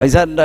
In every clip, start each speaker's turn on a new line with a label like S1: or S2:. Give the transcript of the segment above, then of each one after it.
S1: फैजान,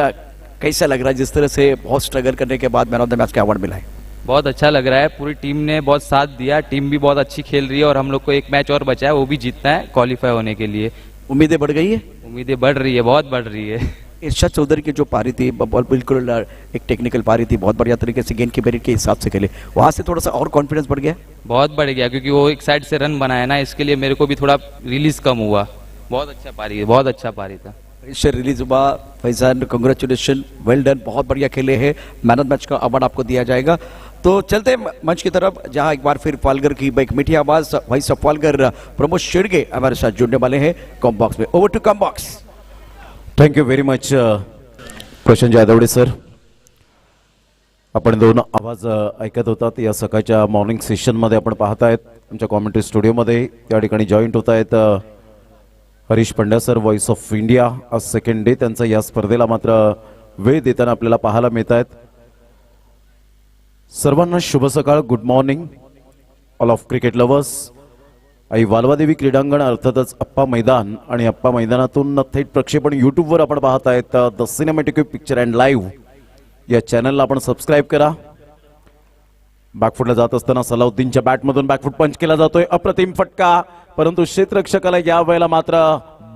S1: कैसा लग रहा है जिस तरह से बहुत स्ट्रगल करने के बाद मैन ऑफ द मैच का अवार्ड मिला है?
S2: बहुत अच्छा लग रहा है। पूरी टीम ने बहुत साथ दिया, टीम भी बहुत अच्छी खेल रही है और हम लोग को एक मैच और बचा है, वो भी जीतना है क्वालिफाई होने के लिए।
S1: उम्मीदें बढ़ गई है?
S2: उम्मीदें बढ़ रही है, बहुत बढ़ रही है।
S1: इरशाद चौधरी की जो पारी थी बॉल बिल्कुल एक टेक्निकल पारी थी, बहुत बढ़िया तरीके से गेंद की मेरिट के हिसाब से खेले, वहाँ से थोड़ा सा और कॉन्फिडेंस बढ़ गया?
S2: बहुत बढ़ गया क्योंकि वो एक साइड से रन बनाया ना, इसके लिए मेरे को भी थोड़ा रिलीज कम हुआ। बहुत अच्छा पारी है, बहुत अच्छा पारी था।
S1: इससे रिलीज हुआ। फैजान, कांग्रेचुलेशन, वेल डन, बहुत बढ़िया खेले हैं। मैन ऑफ मैच का अवार्ड आपको दिया जाएगा। तो चलते हैं मंच की तरफ, जहां एक बार फिर पालघर की एक मीठी आवाज वॉइस ऑफ पालघर प्रमोद शिर्गे हमारे साथ जुड़ने वाले हैं कॉम बॉक्स में। Over to com box.
S3: Thank you very much Prashant जाधवडे सर. आपण दोन आवाज ऐकत होतात या सकाळच्या मॉर्निंग सेशनमध्ये. आपण पाहतायत आमच्या कॉमेंट्री स्टुडिओमध्ये त्या ठिकाणी जॉईंट होत आहेत Harish Pandya sir, voice of India. आज सेकंड डे त्यांचा या स्पर्धेला मात्र वेळ देताना आपल्याला पाहायला मिळत आहेत. सर्वांना शुभ सकाळ, good morning all of cricket lovers. आई वालवादेवी क्रीडांगण अर्थातच अप्पा मैदान आणि अप्पा मैदानातून थेट प्रक्षेपण यूट्यूबवर आपण पाहत आहेत the cinematic picture and live या चॅनलला आपण सबस्क्राईब करा. बॅकफुटला जात असताना सलाउद्दीनच्या बॅटमधून बॅकफुट पंच केला जातोय, अप्रतिम फटका, परंतु क्षेत्ररक्षकाला या वेळेला मात्र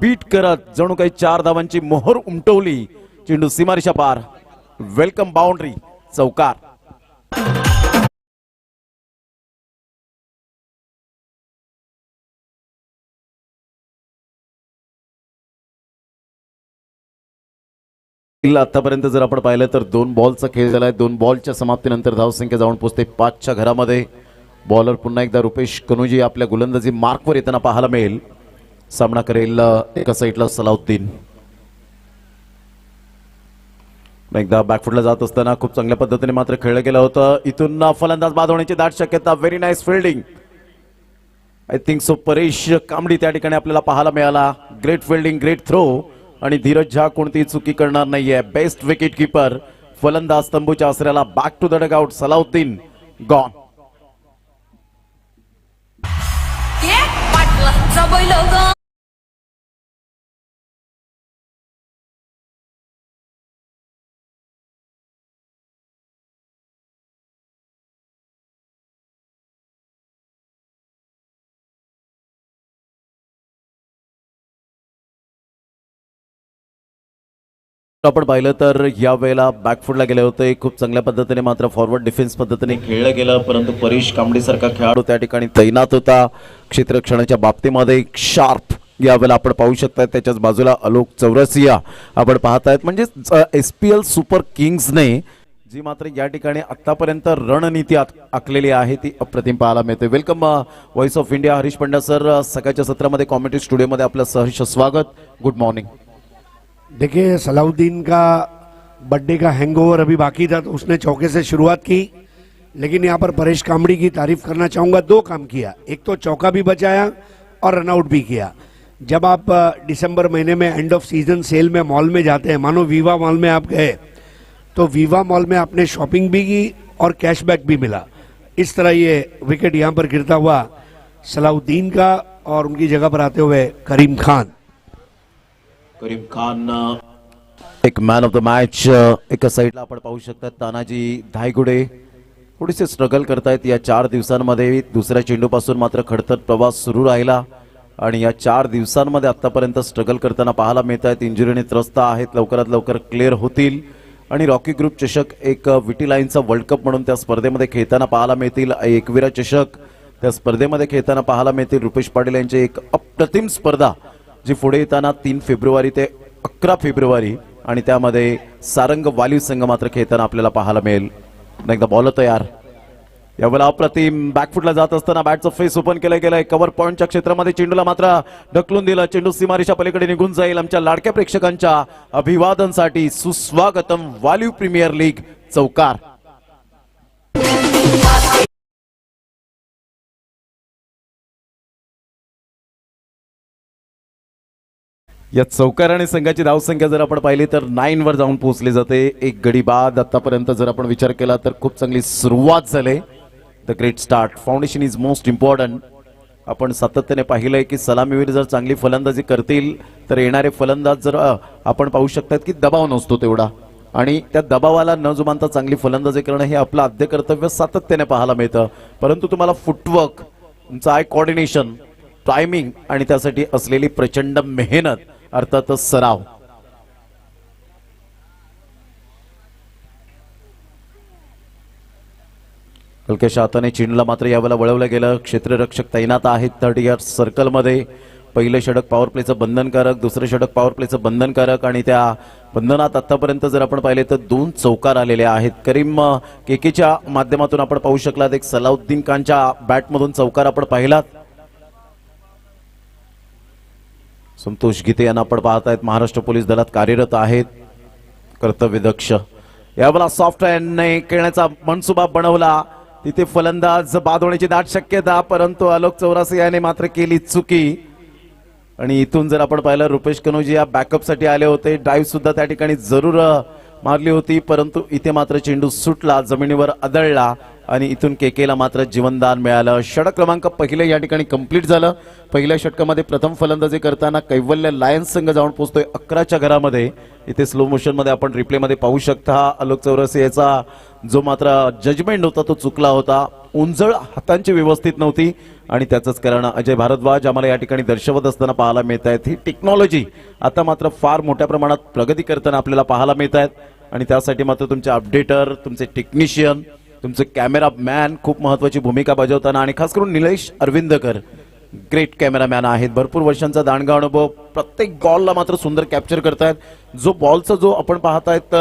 S3: बीट करत जणू काही 4 धावांची मोहर उमटवली. चेंडू सीमारेषा पार, वेलकम बाउंड्री, चौकार. आतापर्यंत जर आपण पाहिलं तर 2 बॉलचा खेळ झालाय. 2 बॉलच्या समाप्तीनंतर धावसंख्या जाऊन पोहोचते 5च्या घरामध्ये. बॉलर पुन्हा एकदा रुपेश कनुजी आपल्या गोलंदाजी मार्कवर येताना पाहायला मिळेल. सामना करेल एका साईडला सलाउद्दीन. एकदा बॅकफुटला जात असताना खूप चांगल्या पद्धतीने मात्र खेळलं गेलं होतं. इथून फलंदाज बाद होण्याची दाट शक्यता. Very nice fielding, I think so. Paresh Kambadi त्या ठिकाणी आपल्याला पाहायला मिळाला. ग्रेट फिल्डिंग, ग्रेट थ्रो, आणि धीरज झा कोणतीही चुकी करणार नाहीये. Best wicket keeper. फलंदाज तंबूच्या आसऱ्याला. Back to the dugout. Salauddin gone. आपण पाहिलं तर या वेळेला बॅकफुटला गेले होते. खूप चांगल्या पद्धतीने मात्र फॉरवर्ड डिफेन्स पद्धतीने खेळलं गेलं, परंतु परेश कांबडी सारखा खेळाडू त्या ठिकाणी तैनात होता. क्षेत्ररक्षणाच्या बाबतीमध्ये शार्प या वेळेला आपण पाहू शकता. त्याच्याच बाजूला आलोक चौरसिया आपण पाहतायत. म्हणजे SPL सुपर किंग्सने जी मात्र या ठिकाणी आतापर्यंत रणनीती आखलेली आहे ती अप्रतिम पाहायला मिळते. Welcome voice of India Harish Pandya sir. सकाळच्या सत्रामध्ये कॉमेंट्री स्टुडिओमध्ये आपलं सहर्ष स्वागत. Good morning.
S4: देखिए, सलाउद्दीन का बर्थडे का हैंगओवर अभी बाकी था तो उसने चौके से शुरुआत की, लेकिन यहाँ पर परेश कांबड़ी की तारीफ करना चाहूँगा. 2 काम किया, एक तो चौका भी बचाया और रनआउट भी किया. जब आप दिसंबर महीने में एंड ऑफ सीजन सेल में मॉल में जाते हैं, मानो वीवा मॉल में आप गए, तो वीवा मॉल में आपने शॉपिंग भी की और कैशबैक भी मिला. इस तरह ये विकेट यहाँ पर गिरता हुआ सलाउद्दीन का, और उनकी जगह पर आते हुए करीम खान.
S3: करीम खान एक मॅन ऑफ द मॅच. एका साईडला आपण पाहू शकता तानाजी धायगुडे थोडेसे स्ट्रगल करतायत या 4 दिवसांमध्ये. दुसऱ्या चेंडूपासून मात्र खडतर प्रवास सुरू राहिला आणि या 4 दिवसांमध्ये आतापर्यंत स्ट्रगल करताना पाहायला मिळत आहेत. इंजुरीने त्रस्त आहेत, लवकरात लवकर क्लिअर होतील आणि रॉकी ग्रुप चषक एक विटी लाईनचा वर्ल्ड कप म्हणून त्या स्पर्धेमध्ये खेळताना पाहायला मिळतील. एकविरा चषक त्या स्पर्धेमध्ये खेळताना पाहायला मिळतील. रुपेश पाटील यांची एक अप्रतिम स्पर्धा जी पुढे येताना 3 फेब्रुवारी ते 11 फेब्रुवारी आणि त्यामध्ये सारंग वालीव संघ मात्र खेळताना आपल्याला पाहायला मिळेल. एकदा बॉल तयार. यावेळेला अप्रतिम बॅकफुटला जात असताना बॅटचं फेस ओपन केलं गेलंय. कव्हर पॉइंटच्या क्षेत्रामध्ये चेंडूला मात्र ढकलून दिलं. चेंडू सीमारेषा पलीकडे निघून जाईल. आमच्या लाडक्या प्रेक्षकांच्या अभिवादनसाठी सुस्वागतम वालीव प्रीमियर लीग, चौकार. या चौकाराने संघाची धावसंख्या जर आपण पाहिली तर 9 वर जाऊन पोहोचली जाते. एक गडी बाद आतापर्यंत जर आपण विचार केला तर खूप चांगली सुरुवात झाली. The great start. Foundation is most important. आपण सातत्याने पाहिलंय की सलामीवीर जर चांगली फलंदाजी करतील तर येणारे फलंदाज जर आपण पाहू शकतात की दबाव नसतो तेवढा, आणि त्या दबावाला न जुमानता चांगली फलंदाजी करणं हे आपलं आद्य कर्तव्य सातत्याने पाहायला मिळतं. परंतु तुम्हाला फुटवर्क, तुमचं आय कोऑर्डिनेशन, टायमिंग आणि त्यासाठी असलेली प्रचंड मेहनत, अर्थातच सराव, हलक्याशा हाताने चेंडूला मात्र यावेळेला वळवलं गेलं. क्षेत्ररक्षक तैनात आहेत 30 यार्ड सर्कलमध्ये. पहिलं षटक पॉवर प्लेचं बंधनकारक, दुसरं षटक पॉवर प्लेचं बंधनकारक, आणि त्या बंधनात आतापर्यंत जर आपण पाहिले तर 2 चौकार आलेले आहेत. करीम केकेच्या माध्यमातून आपण पाहू शकलात, एक सलाउद्दीन खानच्या बॅटमधून चौकार आपण पाहिलात. संतोष गीते यांना आपण पाहतायत, महाराष्ट्र पोलीस दलात कार्यरत आहेत, कर्तव्यदक्ष. यावेळेला सॉफ्ट हँडने खेळण्याचा मनसुबा बनवला, तिथे फलंदाज बाद होण्याची दाट शक्यता, परंतु आलोक चौरासे याने मात्र केली चुकी. आणि इथून जर आपण पाहिलं, रुपेश कनोजी या बॅकअप साठी आले होते, ड्राईव्ह सुद्धा त्या ठिकाणी जरूर मारली होती, परंतु इथे मात्र चेंडू सुटला, जमिनीवर आदळला आणि इथून केकेला मात्र जीवनदान मिळालं. षटक क्रमांक पहिले या ठिकाणी कंप्लीट झालं. पहिल्या षटकामध्ये प्रथम फलंदाजी करताना कैवल्य लायन्स संघ जाऊन पोहोचतोय 11च्या घरामध्ये. इथे स्लो मोशन मध्ये आपण रिप्ले मध्ये पाहू शकता, आलोक चौरसे याचा जो मात्र जजमेंट होता तो चुकला होता. उंजळ हातांची व्यवस्थित नव्हती आणि त्याचंच कारण अजय भारद्वाज आम्हाला या ठिकाणी दर्शवत असताना पाहायला मिळत आहेत. ही टेक्नॉलॉजी आता मात्र फार मोठ्या प्रमाणात प्रगती करताना आपल्याला पाहायला मिळत आहेत, आणि त्यासाठी मात्र तुमचे अपडेटर, तुमचे टेक्निशियन, तुमचे कॅमेरा मॅन खूप महत्वाची भूमिका बजावताना, आणि खास करून निलेश अरविंदकर ग्रेट कॅमेरामॅन आहेत, भरपूर वर्षांचा दांडगा अनुभव, प्रत्येक बॉलला मात्र सुंदर कॅप्चर करतायत. जो बॉलचा जो आपण पाहतायत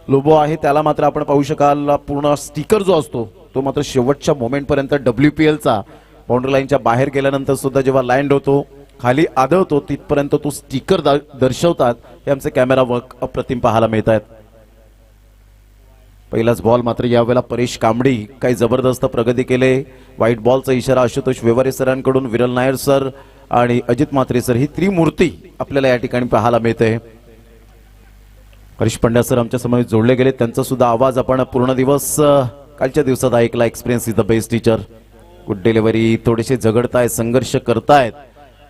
S3: लोबो आहे त्याला मात्र आपण पाहू शकाल, पूर्ण स्टिकर जो असतो तो मात्र शेवटच्या मोमेंट पर्यंत WPLचा बाउंड्री लाईनच्या बाहेर गेल्यानंतर सुद्धा जेव्हा लँड होतो, खाली आदळतो, तिथपर्यंत तो स्टिकर दर्शवतात. हे आमचे कॅमेरा वर्क अप्रतिम पाहायला मिळत आहेत. पहिलाच बॉल मात्र यावेळेला परेश कांबडी काही जबरदस्त प्रगती केले. व्हाईट बॉलचा इशारा आशुतोष व्यवहारे सरांकडून, विरल नायर सर आणि अजित म्हात्रे सर, ही त्रिमूर्ती आपल्याला या ठिकाणी पाहायला मिळते. हरीश पंड्या सर आमच्या समोर जोडले गेले, त्यांचा सुद्धा आवाज आपण पूर्ण दिवस कालच्या दिवसात ऐकला. Experience is the best teacher. Good delivery, थोडेसे झगडतायत, संघर्ष करतायत,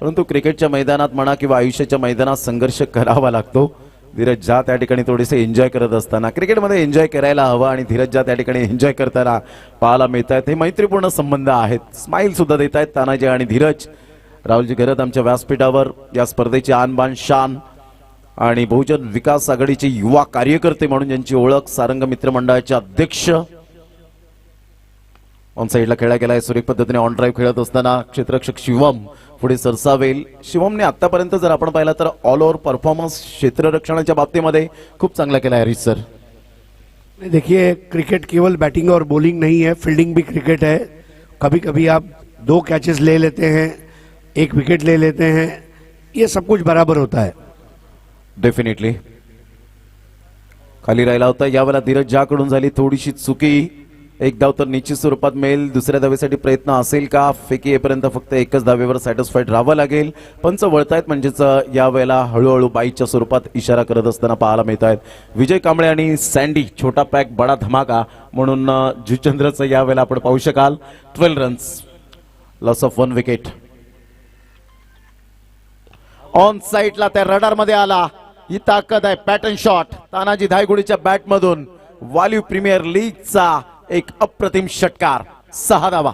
S3: परंतु क्रिकेटच्या मैदानात म्हणा किंवा आयुष्याच्या मैदानात संघर्ष करावा लागतो. धीरज झा त्या ठिकाणी थोडेसे एन्जॉय करत असताना, क्रिकेटमध्ये एन्जॉय करायला हवं, आणि धीरज झा त्या ठिकाणी एन्जॉय करताना पाहायला मिळत आहेत. हे मैत्रीपूर्ण संबंध आहेत. स्माइल सुद्धा देत आहेत तानाजी आणि धीरज. राहुलजी घरत आमच्या व्यासपीठावर या स्पर्धेची आणबाण शान, आणि बहुजन विकास आघाडीचे युवा कार्यकर्ते म्हणून ज्यांची ओळख, सारंग मित्रमंडळाचे अध्यक्ष. ऑन साईडला खेळला गेलाय सुरेख पद्धतीने, ऑन ड्राईव्ह खेळत असताना क्षेत्ररक्षक शिवम पुढे सरसावेल. शिवमने आतापर्यंत जर आपण पाहिला तर ऑल ओव्हर परफॉर्मन्स क्षेत्ररक्षणाच्या बाबतीमध्ये खूप चांगला केला हरीश सर.
S4: देखिए, क्रिकेट केवल बैटिंग और बॉलिंग नहीं है, फील्डिंग भी क्रिकेट है. कभी कभी आप 2 कैचेस ले लेते हैं, 1 विकेट ले लेते हैं, ये सब कुछ बराबर होता है.
S3: डेफिनेटली खाली राहिला होता, यावेळेला धीरज झा कडून झाली थोडीशी चुकी. एक धाव तर निश्चित स्वरूपात मिळेल. दुसऱ्या धावेसाठी प्रयत्न असेल का? फेकी येईपर्यंत फक्त एकच धावेवर सॅटिस्फाईड राहावं लागेल. पंच वळतायत, म्हणजेच यावेळेला हळूहळू बाईच्या स्वरूपात इशारा करत असताना पाहायला मिळत आहेत. विजय कांबळे आणि सँडी, छोटा पॅक बडा धमाका म्हणून जुचंद्रचं यावेळेला आपण पाहू शकाल. 12 runs, loss of 1 wicket. On साईडला त्या रडार मध्ये आला, ही ताकद आहे. पॅटर्न शॉट तानाजी धायगुडीच्या बॅटमधून, वाल्यू प्रीमियर लीगचा एक अप्रतिम षटकार, 6 धावा.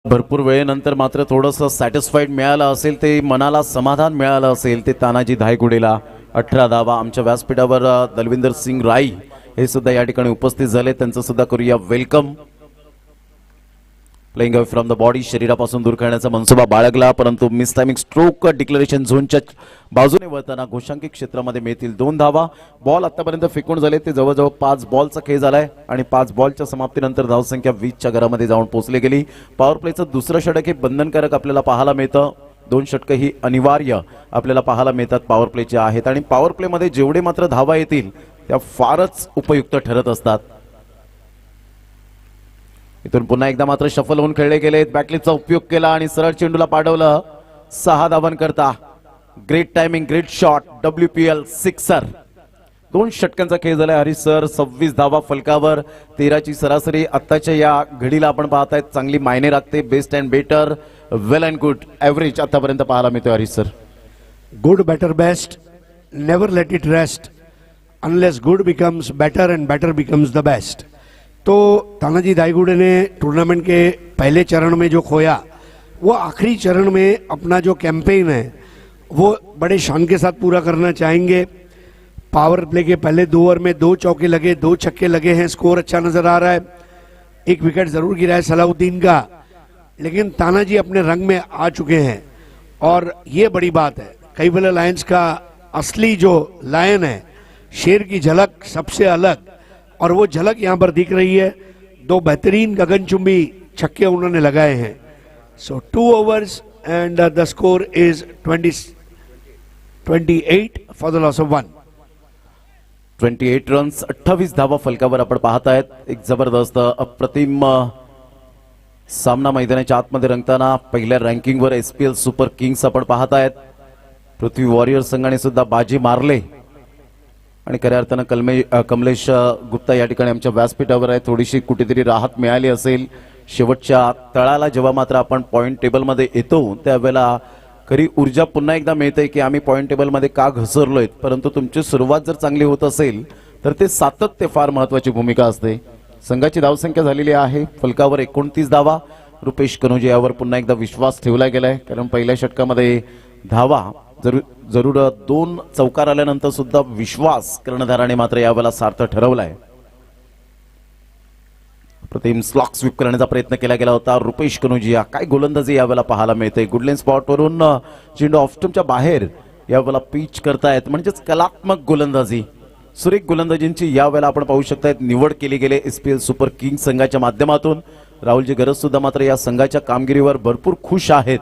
S3: भरपूर वेळेनंतर मात्र थोडंसं सॅटिस्फाईड मिळालं असेल, ते मनाला समाधान मिळालं असेल ते तानाजी धायगुडेला. 18 धावा. आमच्या व्यासपीठावर दलविंदर सिंग राई हे सुद्धा या ठिकाणी उपस्थित झाले, त्यांचं सुद्धा करूया welcome. Playing away from the body, शरीरापासून दूर करण्याचा मनसुबा बाळगला, परंतु मिस टायमिंग स्ट्रोक डिक्लेरेशन झोनच्या बाजूने वळताना घोषांकी क्षेत्रामध्ये मिळतील 2 धावा. बॉल आतापर्यंत फेकून झाले ते जवळजवळ 5 बॉलचा खेळ झालाय, आणि 5 बॉलच्या समाप्तीनंतर धावसंख्या 20च्या घरामध्ये जाऊन पोहोचली गेली. पॉवर प्लेचं दुसरं षटक हे बंधनकारक आपल्याला पाहायला मिळतं. 2 षटकं ही अनिवार्य आपल्याला पाहायला मिळतात पॉवर प्लेचे आहेत, आणि पॉवर प्लेमध्ये जेवढे मात्र धावा येतील त्या फारच उपयुक्त ठरत असतात. इथून पुन्हा एकदा मात्र शफल होऊन खेळले गेले. बॅटलीचा उपयोग केला आणि सरळ चेंडूला पाठवलं 6 धावांकरता. Great timing, great shot, WPL sixer. 2 षटकांचा खेळ झालाय हरीश सर. 26 धावा फलकावर, 13ची सरासरी. आत्ताच्या या घडीला आपण पाहतायत चांगली मायने राखते. Best and better, well and good, average आतापर्यंत पाहायला मिळतोय Harish sir.
S4: Good, better, best, never let it rest unless good becomes better end better becomes the best. तो तानाजी दाईगुड़े ने टूर्नामेंट के पहले चरण में जो खोया, वो आखिरी चरण में अपना जो कैंपेन है वो बड़े शान के साथ पूरा करना चाहेंगे. पावर प्ले के पहले 2 ओवर में 2 चौके लगे, 2 छक्के लगे हैं. स्कोर अच्छा नजर आ रहा है. एक विकेट जरूर गिरा है सलाउद्दीन का, लेकिन तानाजी अपने रंग में आ चुके हैं और ये बड़ी बात है. कैबल लायंस का असली जो लायन है, शेर की झलक सबसे अलग, और वो झलक यहाँ पर दिख रही है. 2 बेहतरीन गगनचुंबी छक्के उन्होंने लगाए हैं. So 2 overs and the score is 28 for the loss of 1.
S3: 28 runs, 28 धावा फलकावर आपण पाहतायत. एक जबरदस्त अप्रतिम सामना मैदानाच्या आतमध्ये रंगताना पहिल्या रँकिंगवर SPL सुपर किंग्स आपण पाहतायत. पृथ्वी वॉरियर संघाने सुद्धा बाजी मारले आणि खऱ्या अर्थानं कमलेश गुप्ता या ठिकाणी आमच्या व्यासपीठावर आहे. थोडीशी कुठेतरी राहत मिळाली असेल. शेवटच्या तळाला जेव्हा मात्र आपण पॉइंट टेबलमध्ये येतो त्यावेळेला खरी ऊर्जा पुन्हा एकदा मिळते की आम्ही पॉइंट टेबलमध्ये का घसरलोय. परंतु तुमची सुरुवात जर चांगली होत असेल तर ते सातत्य फार महत्वाची भूमिका असते. संघाची धावसंख्या झालेली आहे फलकावर 29 धावा. रुपेश कनोजे यावर पुन्हा एकदा विश्वास ठेवला गेलाय, कारण पहिल्या षटकामध्ये धावा जरूर 2 चौकार आल्यानंतर सुद्धा विश्वास कर्णधाराने मात्र यावेळेला सार्थ ठरवलाय. प्रतिम स्लॉक स्वीप करण्याचा प्रयत्न केला गेला होता. रुपेश कनोजिया काय गोलंदाजी यावेळेला पाहायला मिळते. गुडलेन स्पॉटवरून चेंडू ऑफस्टंपच्या बाहेर यावेळेला पिच करतायत, म्हणजेच कलात्मक गोलंदाजी, सुरेख गोलंदाजींची यावेळेला आपण पाहू शकतायत निवड केली गेली SPL सुपर किंग्स संघाच्या माध्यमातून. राहुलजी गरज सुद्धा मात्र या संघाच्या कामगिरीवर भरपूर खुश आहेत.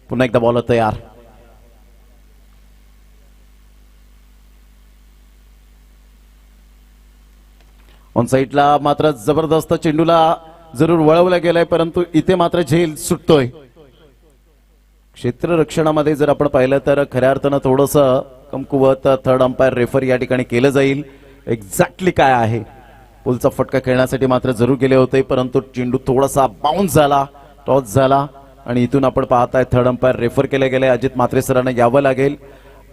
S3: पुन्हा एकदा बॉलर तयार. ऑन साईडला मात्र जबरदस्त चेंडूला जरूर वळवला गेलाय, परंतु इथे मात्र झेल सुटतोय. क्षेत्ररक्षणामध्ये जर आपण पाहिलं तर खऱ्या अर्थानं थोडंसं कमकुवत थर्ड अंपायर रेफर या ठिकाणी केलं जाईल. एक्झॅक्टली काय आहे, पुलचा फटका खेळण्यासाठी मात्र जरूर गेले होते, परंतु चेंडू थोडासा बाउन्स झाला, टॉस झाला आणि इथून आपण पाहताय थर्ड अंपायर रेफर केले गेले. अजित म्हात्रे सरांना यावं लागेल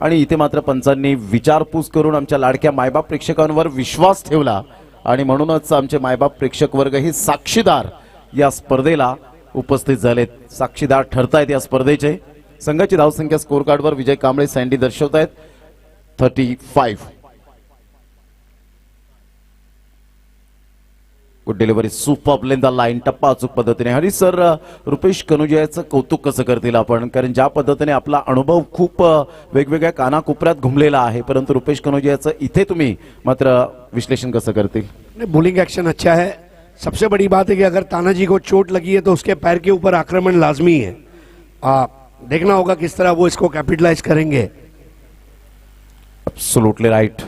S3: आणि इथे मात्र पंचांनी विचारपूस करून आमच्या लाडक्या मायबाप प्रेक्षकांवर विश्वास ठेवला आणि म्हणूनच आमचे मायबाप प्रेक्षक वर्ग ही साक्षीदार या स्पर्धेला उपस्थित झालेत, साक्षीदार ठरतायत या स्पर्धेचे. संघाची धावसंख्या स्कोर कार्डवर विजय कांबळे सँडी दर्शवतायत 35. Good delivery, super lane the line, टप्पा अचूक पद्धतीने. हरी सर, रुपेश कनोजियाचं कौतुक कसं करतील आपण, कारण ज्या पद्धतीने आपला अनुभव खूप वेगवेगळ्या कानाकोपऱ्यात घुमलेला आहे, परंतु रुपेश कनोजियाचं इथे तुम्ही मात्र विश्लेषण कसं करतील.
S4: बॉलिंग एक्शन अच्छा है. सबसे बड़ी बात है कि अगर तानाजी को चोट लगी है तो उसके पैर के ऊपर आक्रमण लाजमी है. देखना होगा किस तरह वो इसको कैपिटलाइज करेंगे.
S3: Absolutely right.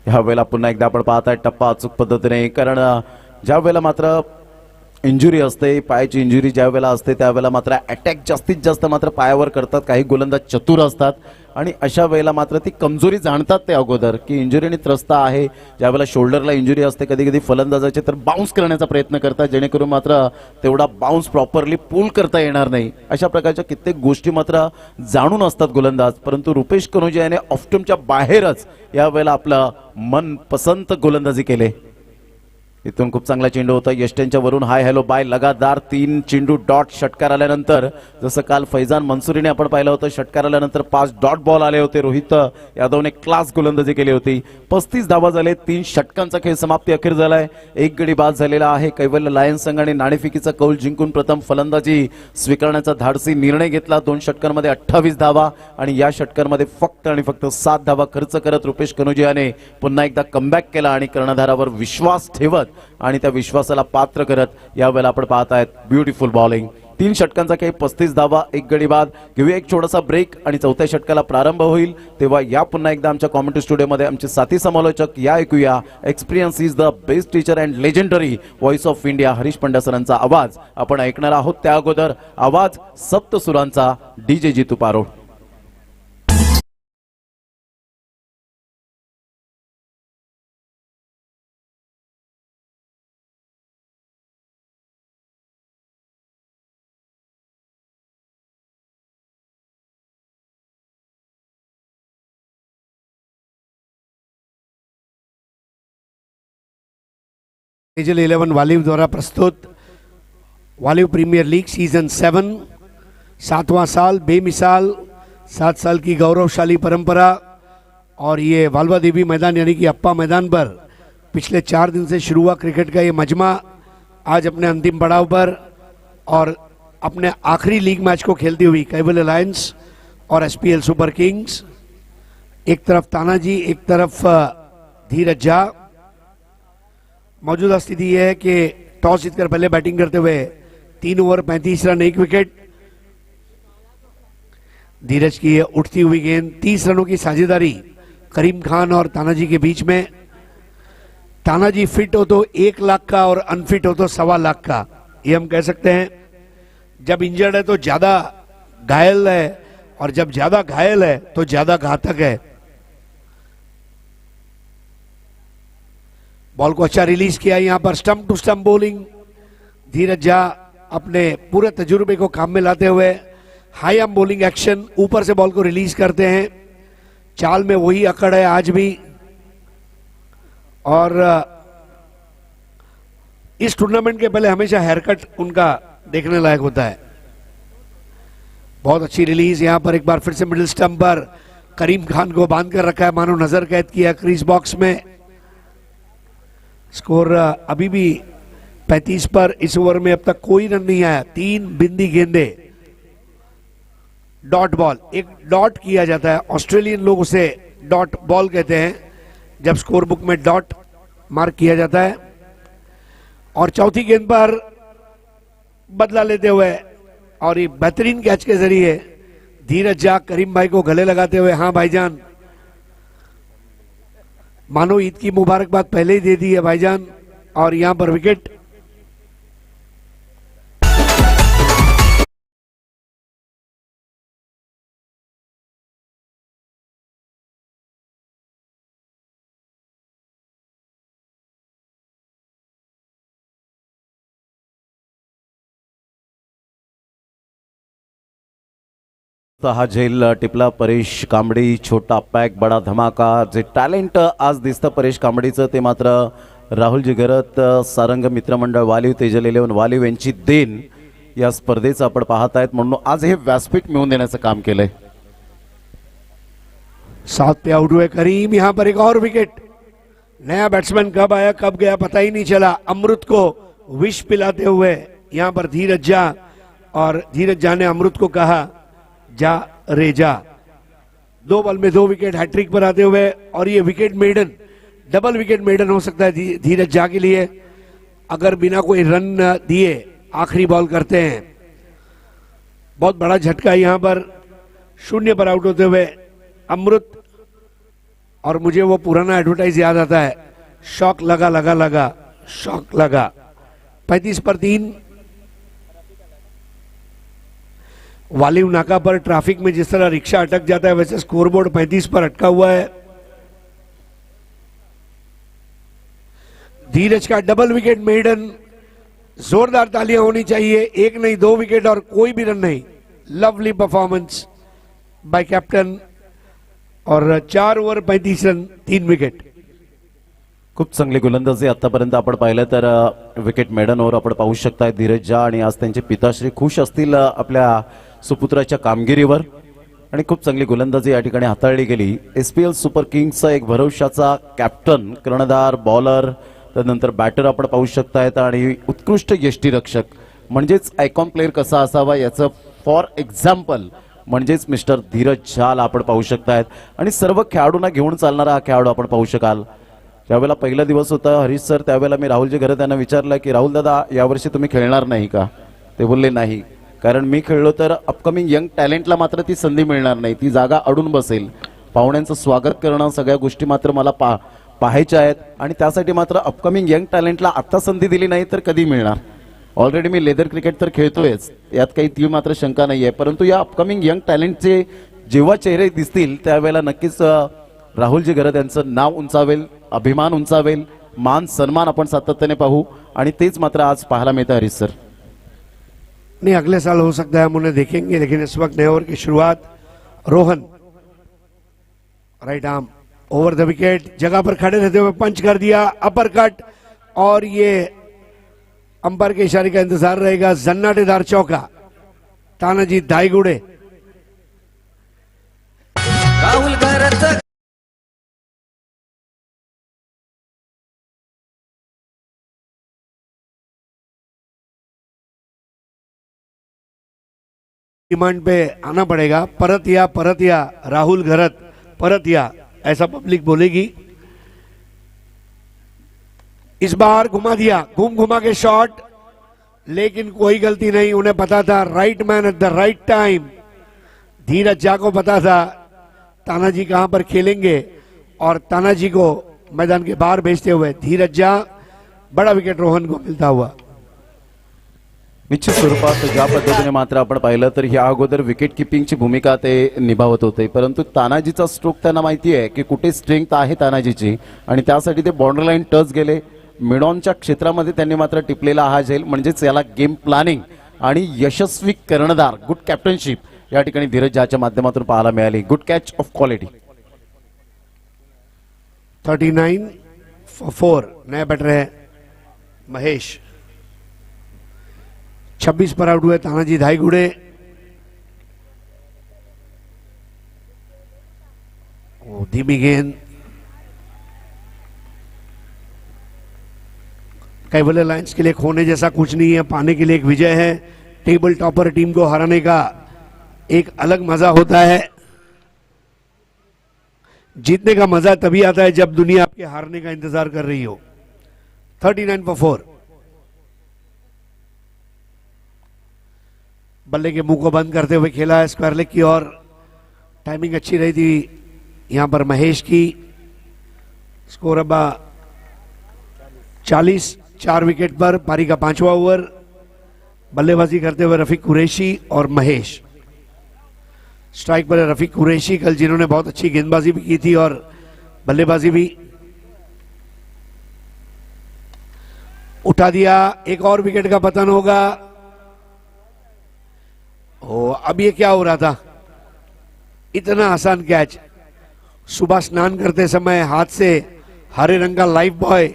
S3: ह्या वेळेला पुन्हा एकदा आपण पाहताय टप्पा अचूक पद्धतीने, कारण ज्या वेळेला मात्र इंजुरी असते, पायाची इंजुरी ज्या वेळेला असते त्यावेळेला मात्र अटॅक जास्तीत जास्त मात्र पायावर करतात. काही गोलंदाज चतुर असतात आणि अशा वेळेला मात्र ती कमजोरी जाणतात ते अगोदर की इंजुरीने त्रस्त आहे. ज्या वेळेला शोल्डरला इंजुरी असते कधी कधी फलंदाजाचे तर बाउन्स करण्याचा प्रयत्न करतात, जेणेकरून मात्र तेवढा बाउन्स प्रॉपरली पूल करता येणार नाही. अशा प्रकारच्या कित्येक गोष्टी मात्र जाणून असतात गोलंदाज, परंतु रुपेश कनोजिया याने ऑफस्टंपच्या बाहेरच यावेळेला आपलं मनपसंत गोलंदाजी केले. इथून खूप चांगला चेंडू होता यष्ट्यांच्या वरून. हाय हॅलो बाय, लगातार 3 चेंडू डॉट षटकार आल्यानंतर, जसं काल फैजान मंसुरीने आपण पाहिलं होतं, षटकार आल्यानंतर 5 डॉट बॉल आले होते. रोहित यादवने क्लास गोलंदाजी केली होती. 35 धावा झाले. 3 षटकांचा खेळ समाप्ती अखेर झालाय. 1 गडी बाद झालेला आहे. कैवल्य लायन्स संघाने नाणेफेकीचा कौल जिंकून प्रथम फलंदाजी स्वीकारण्याचा धाडसी निर्णय घेतला. 2 षटकांमध्ये 28 धावा आणि या षटकांमध्ये फक्त आणि फक्त 7 धावा खर्च करत रुपेश कनोजियाने पुन्हा एकदा कमबॅक केला आणि कर्णधारावर विश्वास ठेवत आणि त्या विश्वासाला पात्र करत यावेळेला आपण पाहतायत ब्युटिफुल बॉलिंग. 3 षटकांचा खेळ, 35 धावा, 1 गडी बाद. घेऊया एक छोटासा ब्रेक आणि चौथ्या षटकाला प्रारंभ होईल तेव्हा या पुन्हा एकदा आमच्या कॉमेंट्री स्टुडिओमध्ये आमचे साथी समालोचक या ऐकूया. Experience is the best teacher and legendary voice of India Harish Pandya सरांचा आवाज आपण ऐकणार आहोत. त्या अगोदर आवाज सप्तसुरांचा DJ जितू पारोड.
S4: मेजर 11 वालिव द्वारा प्रस्तुत वालिव प्रीमियर लीग सीजन 7, 7वां साल बेमिसाल, 7 साल की गौरवशाली परंपरा। और ये वालवा देवी मैदान यानी कि अप्पा मैदान पर पिछले 4 दिन से शुरू हुआ क्रिकेट का ये मजमा आज अपने अंतिम पड़ाव पर और अपने आखिरी लीग मैच को खेलती हुई कैबल अलायंस और एसपीएल सुपर किंग्स, एक तरफ तानाजी एक तरफ धीरज झा। मौजूदा स्थिति यह है कि टॉस जीतकर पहले बैटिंग करते हुए 3 ओवर 35 रन 1 विकेट। धीरज की उठती हुई गेंद, 30 रनों की साझेदारी करीम खान और तानाजी के बीच में। तानाजी फिट हो तो 1 लाख का और अनफिट हो तो 1.25 लाख का, ये हम कह सकते हैं। जब इंजर्ड है तो ज्यादा घायल है और जब ज्यादा घायल है तो ज्यादा घातक है। बॉल को अच्छा रिलीज किया यहां पर, stump to stump bowling. Dheeraj Jha अपने पूरे तजुर्बे को काम में लाते हुए हाई आर्म बॉलिंग एक्शन, ऊपर से बॉल को रिलीज करते हैं। चाल में वही अकड़ है आज भी। और इस टूर्नामेंट के पहले हमेशा हेयरकट उनका देखने लायक होता है। बहुत अच्छी रिलीज यहां पर, एक बार फिर से मिडिल स्टंप पर करीम खान को बांध कर रखा है, मानो नजर कैद किया क्रीज बॉक्स में। स्कोर अभी भी 35 पर। इस ओवर में अब तक कोई रन नहीं आया। 3 बिंदी गेंदे, डॉट बॉल, एक डॉट किया जाता है, ऑस्ट्रेलियन लोग उसे डॉट बॉल कहते हैं जब स्कोर बुक में डॉट मार्क किया जाता है। और चौथी गेंद पर बदला लेते हुए और ये बेहतरीन कैच के जरिए धीरज झा करीम भाई को गले लगाते हुए, हाँ भाईजान, मानो ईद की मुबारकबाद पहले ही दे दी है भाईजान। और यहां पर विकेट।
S3: हा झेल टिपला परेश कांबडी, छोटा पॅक बडा धमाका। जे टॅलेंट आज दिसतं परेश कांबडीचं ते मात्र राहुलजी गरत, सारंग मित्रमंडळ वालिव, तेजल 11 वालिव यांची देण या स्पर्धेचं आपण पाहत आहेत। म्हणून आज हे व्यासपीठ मिळवून देण्याचं काम केलंय।
S4: 7 पे आउट हुए करीम, यहां पर एक और विकेट। नया बैट्समैन कब आया कब गया पता ही नहीं चला। अमृत को विष पिलाते हुए यहां पर धीरज झा, और धीरज झा ने अमृत को कहा जा रे जा। 2 बॉल में 2 विकेट, हैट्रिक पर आते हुए। और ये wicket maiden, double wicket maiden हो सकता है धीरज झा के लिए अगर बिना कोई रन दिए आखिरी बॉल करते हैं। बहुत बड़ा झटका यहां पर, 0 पर आउट होते हुए अमृत। और मुझे वो पुराना एडवर्टाइज याद आता है, शॉक लगा लगा लगा शॉक लगा। 35 पर 3। वालिव नाका पर ट्रैफिक में जिस तरह रिक्शा अटक जाता है वैसे स्कोरबोर्ड 35 पर अटका हुआ है। धीरज का डबल विकेट मेडन, जोरदार तालियां होनी चाहिए। 1 नहीं 2 विकेट और कोई भी रन नहीं। Lovely performance by captain. और 4 ओवर 35 रन 3 विकेट।
S3: खूप चांगली गोलंदाजी आतापर्यंत आपण पाहिलं तर विकेट मेडनवर आपण पाहू शकताय धीरज झा, आणि आज त्यांचे पिताश्री खुश असतील आपल्या सुपुत्राच्या कामगिरीवर। आणि खूप चांगली गोलंदाजी या ठिकाणी हाताळली गेली। एसपीएल सुपर किंग्सचा एक भरवशाचा कॅप्टन, कर्णधार, बॉलर, त्यानंतर बॅटर आपण पाहू शकतायत, आणि उत्कृष्ट यष्टीरक्षक म्हणजेच आयकॉन प्लेयर कसा असावा याचं फॉर एक्झाम्पल म्हणजेच मिस्टर धीरज झाला आपण पाहू शकतायत। आणि सर्व खेळाडूंना घेऊन चालणारा हा खेळाडू आपण पाहू शकाल। ज्यावेळेला पहिला दिवस होता हरीश सर, त्यावेळेला मी राहुलजी गरत यांना विचारलं की राहुल दादा यावर्षी तुम्ही खेळणार नाही का? ते बोलले नाही, कारण मी खेळलो तर अपकमिंग यंग टॅलेंटला मात्र ती संधी मिळणार नाही, ती जागा अडून बसेल। पाहुण्यांचं स्वागत करणं, सगळ्या गोष्टी मात्र मला पाहायच्या आहेत, आणि त्यासाठी मात्र अपकमिंग यंग टॅलेंटला आता संधी दिली नाही तर कधी मिळणार? ऑलरेडी मी लेदर क्रिकेट तर खेळतोयच, यात काही ती मात्र शंका नाही आहे, परंतु या अपकमिंग यंग टॅलेंटचे जेव्हा चेहरे दिसतील त्यावेळेला नक्कीच राहुलजी गरत यांचं नाव उंचावेल, अभिमान उंचावेल, मान सन्मान आपण सातत्याने पाहू, आणि तेच मात्र आज पाहायला मिळतं हरीश सर।
S4: नहीं, अगले साल हो सकता है हम उन्हें देखेंगे, लेकिन इस वक्त नए ओवर की शुरुआत। Rohan right arm over the wicket, जगह पर खड़े रहते हुए पंच कर दिया, अपर कट, और ये अंपायर के इशारे का इंतजार रहेगा। जन्नाटेदार चौका तानाजी धाईगुड़े।
S5: राहुल घरत
S4: डिमांड पे आना पड़ेगा। परत या राहुल घरत, परत या ऐसा पब्लिक बोलेगी। इस बार घुमा दिया, घुमा के शॉट, लेकिन कोई गलती नहीं। उन्हें पता था, right man at the right time. Dheeraj झा को पता था तानाजी कहां पर खेलेंगे और तानाजी को मैदान के बाहर भेजते हुए धीरज झा बड़ा विकेट रोहन को मिलता हुआ।
S3: निश्चित स्वरूपात ज्या पद्धतीने मात्र आपण पाहिलं तर या अगोदर विकेट किपिंगची भूमिका ते निभावत होते, परंतु तानाजीचा स्ट्रोक त्यांना माहिती आहे की कुठे स्ट्रेंथ आहे तानाजीची आणि त्यासाठी ते बॉर्डर लाईन टच गेले। मिडॉनच्या क्षेत्रामध्ये त्यांनी मात्र टिपलेला हा झेल, म्हणजेच याला गेम प्लॅनिंग आणि यशस्वी कर्णधार, गुड कॅप्टनशिप या ठिकाणी धीरज झाच्या माध्यमातून पाहायला मिळाली। Good catch of quality.
S4: 39 for 4 नया बैटर है महेश। 26 पर आउट हुए तानाजी धाईगुड़े। धीमी गेंद, कैवल्य लाइन्स के लिए खोने जैसा कुछ नहीं है, पाने के लिए एक विजय है। टेबल टॉपर टीम को हराने का एक अलग मजा होता है। जीतने का मजा तभी आता है जब दुनिया आपके हारने का इंतजार कर रही हो। 39 for 4। बल्ले के मुंह को बंद करते हुए खेला है स्क्वायर लेग की ओर। टाइमिंग अच्छी रही थी यहां पर महेश की। स्कोर अब 40, 4 विकेट पर। पारी का 5वां ओवर। बल्लेबाजी करते हुए रफीक कुरैशी और महेश। स्ट्राइक पर रफीक कुरैशी, कल जिन्होंने बहुत अच्छी गेंदबाजी भी की थी और बल्लेबाजी भी। उठा दिया, एक और विकेट का पतन होगा। ओ, अब ये क्या हो रहा था? इतना आसान कैच। सुबह स्नान करते समय हाथ से हरे रंग का लाइफ बॉय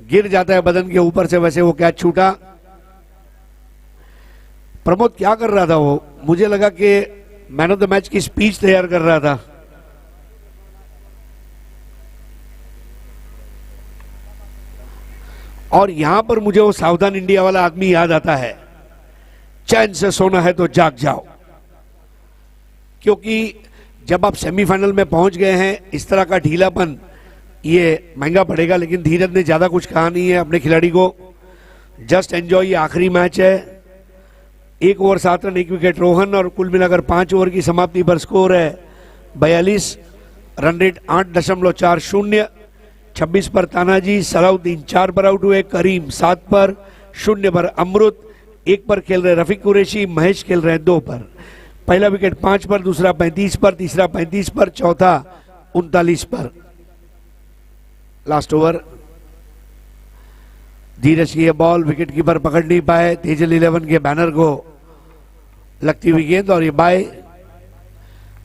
S4: गिर जाता है बदन के ऊपर से, वैसे वो कैच छूटा। प्रमोद क्या कर रहा था वो? मुझे लगा कि मैन ऑफ द मैच की स्पीच तैयार कर रहा था। और यहां पर मुझे वो सावधान इंडिया वाला आदमी याद आता है, चैन से सोना है तो जाग जाओ। क्योंकि जब आप सेमीफाइनल में पहुंच गए हैं, इस तरह का ढीलापन ये महंगा पड़ेगा। लेकिन धीरज ने ज्यादा कुछ कहा नहीं है अपने खिलाड़ी को। जस्ट एंजॉय, ये आखिरी मैच है। 1 ओवर 7 रन, 1 विकेट रोहन और कुल मिलाकर 5 ओवर की समाप्ति पर स्कोर है 42। Run rate 8.40। 26 पर तानाजी, सलाउद्दीन 4 पर आउट हुए, करीम 7 पर, 0 पर अमृत, 1 पर खेल रहे रफीक कुरैशी, महेश खेल रहे हैं 2 पर। पहला विकेट 5 पर, दूसरा 35 पर, तीसरा 35 पर, चौथा 39 पर। Last over. धीरज की ये बॉल विकेट कीपर पकड़ नहीं पाए। तेजल 11 के बैनर को लगती हुई गेंद और ये बाय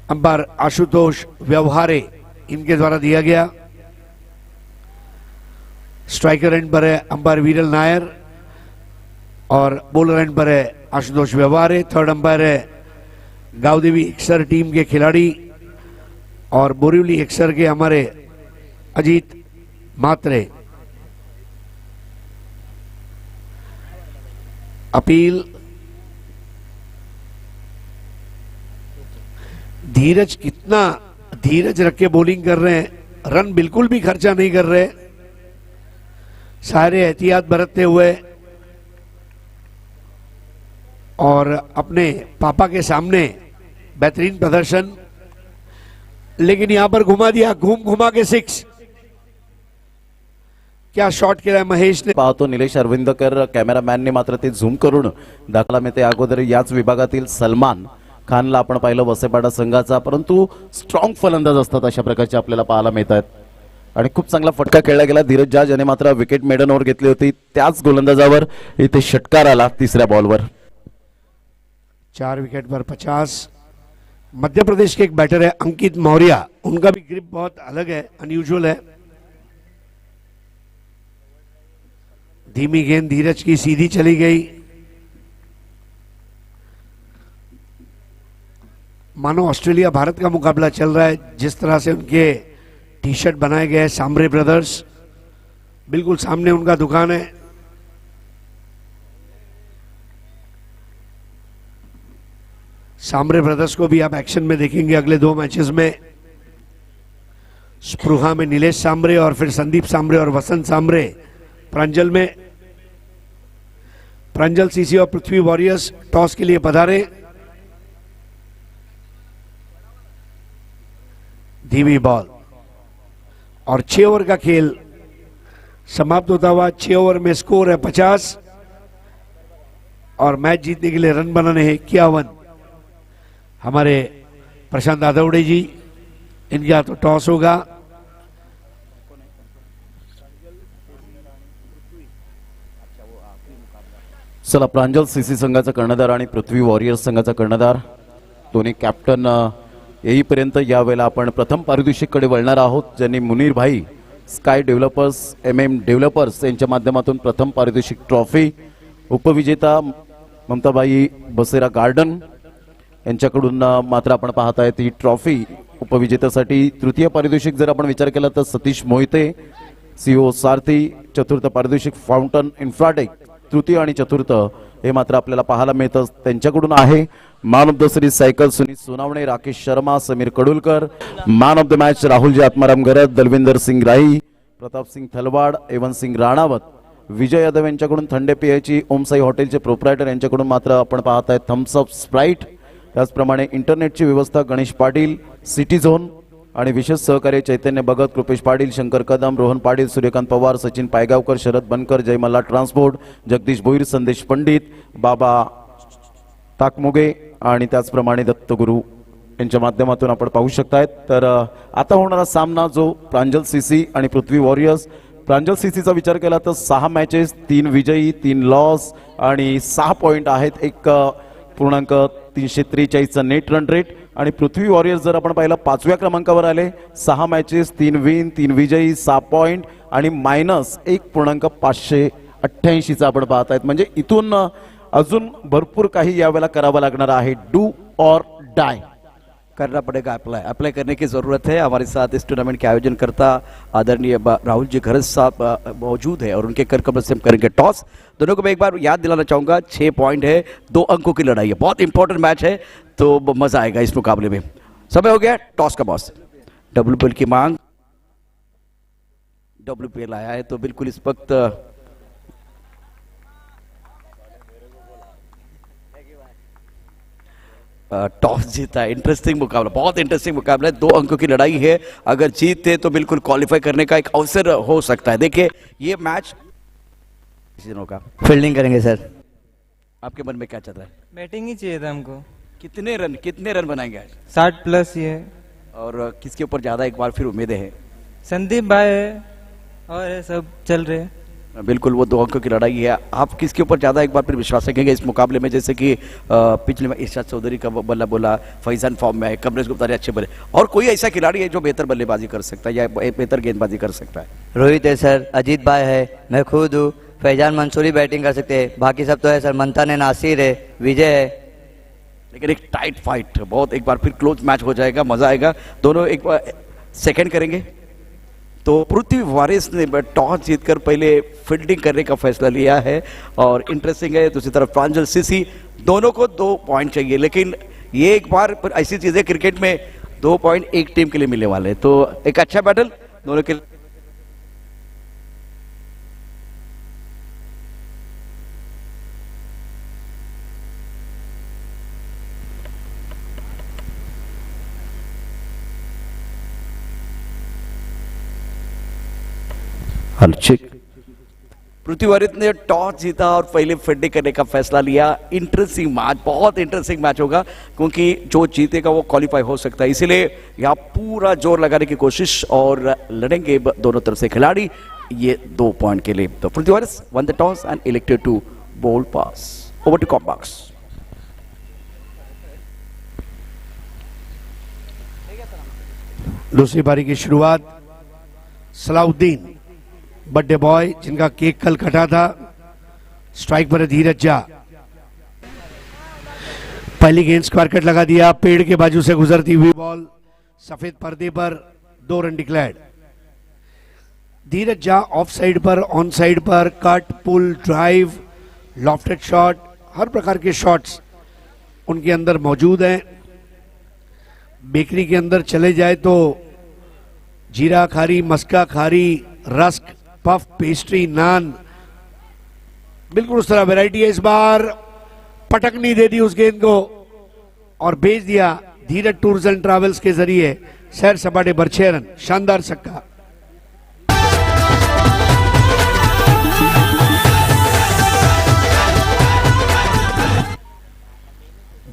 S4: अंपायर आशुतोष व्यवहारे इनके द्वारा दिया गया। स्ट्राइकर एंड पर है अंपायर वीरल नायर और बॉलर एंड पर है आशुतोष व्यवहारे। थर्ड अंपायर है गावदेवी एक्सर टीम के खिलाड़ी और बोरीवली एक्सर के हमारे अजीत मात्रे। अपील, धीरज कितना धीरज रख के बॉलिंग कर रहे हैं, रन बिल्कुल भी खर्चा नहीं कर रहे, सारे एहतियात बरतते हुए और अपने पापा के सामने बेहतरीन प्रदर्शन। लेकिन यहां पर घुमा दिया, घुमा के 6। क्या शॉट केला महेश ने।
S3: पाहतो निलेश अरविंदकर कॅमेरामॅनने मात्र ते झूम करून दाखला मिळते। अगोदर याच विभागातील सलमान खानला आपण पाहिलं वसेपाडा संघाचा, परंतु स्ट्रॉंग फलंदाज असतात अशा प्रकारचे आपल्याला पाहायला मिळतात आणि खूप चांगला फटका खेळला गेला। धीरज झा ज्याने मात्र विकेट मेडन ओव्हर घेतली होती, त्याच गोलंदाजावर इथे षटकार आला तिसऱ्या बॉलवर।
S4: 4 विकेट पर 50। मध्य प्रदेश के एक बैटर है अंकित मौर्य, उनका भी ग्रिप बहुत अलग है, अनयूजुअल है। धीमी गेंद धीरज की सीधी चली गई। मानो ऑस्ट्रेलिया भारत का मुकाबला चल रहा है। जिस तरह से उनके टी शर्ट बनाए गए हैं सांबरे ब्रदर्स, बिल्कुल सामने उनका दुकान है। सांबरे ब्रदर्स को भी आप एक्शन में देखेंगे अगले 2 मैचेस में। स्पृहा में नीलेश सांबरे और फिर संदीप सांबरे और वसंत सांबरे प्रांजल में। प्रांजल सीसी और पृथ्वी वॉरियर्स टॉस के लिए पधारे। धीमी बॉल और 6 ओवर का खेल समाप्त होता हुआ। 6 ओवर में स्कोर है 50 और मैच जीतने के लिए रन बनाने हैं 51। हमारे प्रशांत आदवड़े जी, इनका तो टॉस होगा।
S3: चला, प्रांजल सीसी संघाचा कर्णधार आणि पृथ्वी वॉरियर्स संघाचा कर्णधार दोन्ही कॅप्टन येईपर्यंत यावेळेला आपण प्रथम पारितोषिककडे वळणार आहोत, ज्यांनी मुनीर भाई स्काय डेव्हलपर्स MM डेव्हलपर्स यांच्या माध्यमातून प्रथम पारितोषिक ट्रॉफी, उपविजेता ममताबाई बसेरा गार्डन यांच्याकडून मात्र आपण पाहत आहे ती ट्रॉफी उपविजेत्यासाठी। तृतीय पारितोषिक जर आपण विचार केला तर सतीश मोहिते CEO सारथी, चतुर्थ पारितोषिक फाउंटन इन्फ्राटेक, तृतीय आणि चतुर्थ हे मात्र आपल्याला पाहायला मिळतं त्यांच्याकडून आहे। मॅन ऑफ द सिरीज सायकल Sunil Sonawane, Rakesh Sharma, Sameer Kadulkar. Man of the match Rahul ji Atmaram Garaj, Dalvinder Singh Rahi, Pratap Singh Thalwad, एवन सिंग राणावत, विजय यादव यांच्याकडून थंडे पियाची, ओमसाई हॉटेलचे प्रोप्रायटर यांच्याकडून मात्र आपण पाहत आहे थम्स अप स्प्राईट। त्याचप्रमाणे इंटरनेटची व्यवस्था गणेश पाटील, सिटी झोन आणि विशेष सहकार्य चैतन्य भगत, कृपेश पाटील, शंकर कदम, रोहन पाटील, सूर्यकांत पवार, सचिन पायगावकर, शरद बनकर, जयमल्ला ट्रान्सपोर्ट, जगदीश भोईर, संदेश पंडित, बाबा ताकमुगे आणि त्याचप्रमाणे दत्तगुरू यांच्या माध्यमातून आपण पाहू शकतायत। तर आता होणारा सामना जो प्रांजल सीसी आणि पृथ्वी वॉरियर्स। प्रांजल सीसीचा विचार केला तर 6 मॅचेस, 3 विजयी, 3 लॉस आणि 6 पॉइंट आहेत, 1.343चा नेट रन रेट। आणि पृथ्वी वॉरियर्स जर आपण पाहिलं 5व्या क्रमांकावर आले, 6 मॅचेस, 3 विन, 3 विजयी, 6 पॉइंट आणि -1.588चा आपण पाहत आहेत। म्हणजे इथून अजून भरपूर काही यावेळेला करावं लागणार आहे। डू और डाई
S1: करना पड़ेगा, अप्लाई करने की ज़रूरत है। हमारे साथ इस टूर्नामेंट के आयोजन करता आदरणीय राहुल जी घरज साहब मौजूद है और उनके कर कमर से हम करेंगे टॉस। दोनों को मैं एक बार याद दिलाना चाहूँगा, 6 पॉइंट है, 2 अंकों की लड़ाई है, बहुत इंपॉर्टेंट मैच है, तो मज़ा आएगा इस मुकाबले में। समय हो गया टॉस का बॉस। WPL की मांग, WPL आया है तो बिल्कुल इस वक्त टॉस जीता है। इंटरेस्टिंग मुकाबला, बहुत इंटरेस्टिंग मुकाबला है, 2 अंकों की लड़ाई है। अगर जीतते तो बिल्कुल क्वालिफाई करने का एक अवसर हो सकता है। देखिए ये मैच दिनों का
S6: फील्डिंग करेंगे सर।
S1: आपके मन में क्या चल रहा है?
S7: बैटिंग ही चाहिए था हमको।
S1: कितने रन बनाएंगे आज?
S7: 60 प्लस ही है।
S1: और किसके ऊपर ज्यादा एक बार फिर उम्मीदें हैं?
S7: संदीप भाई है और ये सब चल रहे हैं।
S1: बिल्कुल वो 2 अंकों की लड़ाई है। आप किसके ऊपर ज्यादा एक बार फिर विश्वास रखेंगे इस मुकाबले में? जैसे कि पिछले में इरशाद चौधरी का बल्ला बोला, फैजान फॉर्म में है, कमरेश गुप्ता ने अच्छे बल्ले, और कोई ऐसा खिलाड़ी है जो बेहतर बल्लेबाजी कर सकता है या बेहतर गेंदबाजी कर सकता है?
S6: रोहित है सर, अजीत भाई है, मैं खुद हूँ, फैजान मंसूरी बैटिंग कर सकते हैं, बाकी सब तो है सर, मंथन है, नासिर है, विजय है।
S1: लेकिन एक टाइट फाइट, बहुत एक बार फिर क्लोज मैच हो जाएगा, मजा आएगा। दोनों एक बार सेकंड करेंगे। तो पृथ्वी वॉरियर्स ने टॉस जीतकर पहले फील्डिंग करने का फैसला लिया है और इंटरेस्टिंग है। दूसरी तरफ प्रांजल सीसी, दोनों को 2 पॉइंट चाहिए, लेकिन ये एक बार ऐसी चीज है क्रिकेट में, 2 पॉइंट एक टीम के लिए मिलने वाले हैं, तो एक अच्छा बैटल दोनों के। पृथ्वी वॉरियर्स ने टॉस जीता और पहले फील्डिंग करने का फैसला लिया। इंटरेस्टिंग मैच, बहुत इंटरेस्टिंग मैच होगा, क्योंकि जो जीतेगा वो क्वालिफाई हो सकता है, इसीलिए यहाँ पूरा जोर लगाने की कोशिश और लड़ेंगे दोनों तरफ से खिलाड़ी ये 2 पॉइंट के लिए। तो Prithvi warriors won the toss and elected to bowl पास। Over to com box.
S4: दूसरी पारी की शुरुआत सलाउद्दीन बर्थडे बॉय जिनका केक कल कटा था, स्ट्राइक पर है धीरज झा। पहली गेंद स्क्वायर कट लगा दिया, पेड़ के बाजू से गुजरती हुई बॉल सफेद पर्दे पर, 2 run declared. Dheeraj Jha off side पर, ऑन साइड पर, cut, pull, drive, lofted shot, हर प्रकार के शॉट्स उनके अंदर मौजूद हैं। बेकरी के अंदर चले जाए तो जीरा खारी, मस्का खारी, रस्क, पफ, पेस्ट्री, नान, बिल्कुल उस तरह वैरायटी है। इस बार पटकनी दे दी उस गेंद को और भेज दिया धीरज टूर्स एंड ट्रैवल्स के जरिए सैर सपाटे पर 6 रन। शानदार छक्का।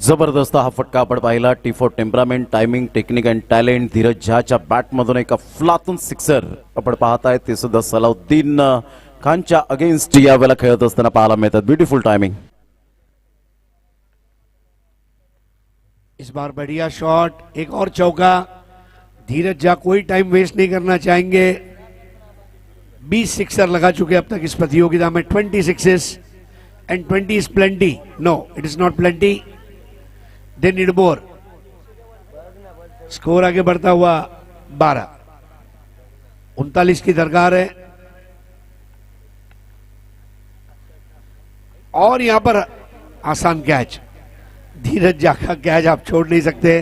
S3: जबरदस्त हा फटका आपण पाहिला। T for temperament, timing, technique and talent Dheeraj झाच्या बॅटमधून एका फ्लातून सिक्सर आपण पाहताय, ते सुद्धा सलाउद्दीन खानच्या अगेन्स्ट यावेळेला खेळत असताना पाहायला मिळतात। Beautiful timing.
S4: इस बार बढ़िया शॉट, एक और चौका। धीरज झा कोई टाइम वेस्ट नहीं करना चाहेंगे। 20 सिक्सर लगा चुके अब तक इस प्रतियोगिता में। 20 sixes and 20 is plenty. No, it is not plenty, they need more. Score आगे बढ़ता हुआ 12, 39 की दरकार है। और यहां पर आसान कैच, धीरज झा का कैच आप छोड़ नहीं सकते।